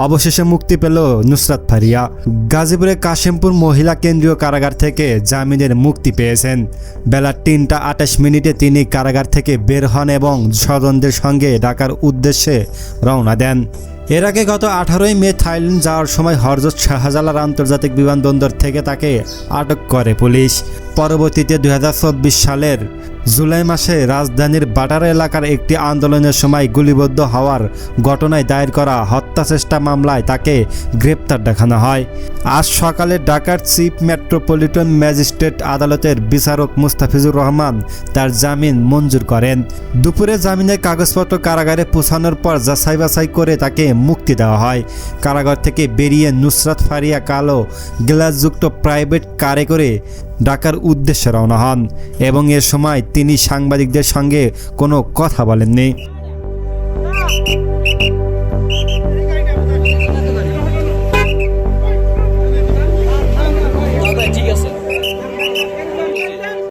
অবশেষে মুক্তি পেল নুসরাত ফারিয়া। গাজীপুরের কাশিমপুর মহিলা কেন্দ্রীয় কারাগার থেকে জামিনের মুক্তি পেয়েছেন। বেলা ৩টা ২৮ তিনি কারাগার থেকে বের হন এবং স্বজনদের সঙ্গে ঢাকার উদ্দেশ্যে রওনা দেন। এর আগে গত 18ই মে থাইল্যান্ড যাওয়ার সময় হযরত শাহজালাল আন্তর্জাতিক বিমানবন্দর থেকে তাকে আটক করে পুলিশ। পরবর্তীতে 2024 সালের জুলাই মাসে রাজধানীর বাটারা এলাকার একটি আন্দোলনের সময় গুলিবিদ্ধ হওয়ার ঘটনায় দায়ের করা হত্যাচেষ্টা মামলায় তাকে গ্রেপ্তার দেখানো হয়। আজ সকালে ঢাকার চিফ মেট্রোপলিটন ম্যাজিস্ট্রেট আদালতের বিচারক মুস্তাফিজুর রহমান তার জামিন মঞ্জুর করেন। দুপুরে জামিনের কাগজপত্র কারাগারে পৌঁছানোর পর যাচাই বাছাই করে তাকে মুক্তি দেওয়া হয়। কারাগার থেকে বেরিয়ে নুসরাত ফারিয়া কালো গ্লাসযুক্ত প্রাইভেট কারে করে ঢাকার উদ্দেশ্যে রওনা হন এবং এ সময় তিনি সাংবাদিকদের সঙ্গে কোনো কথা বলেননি।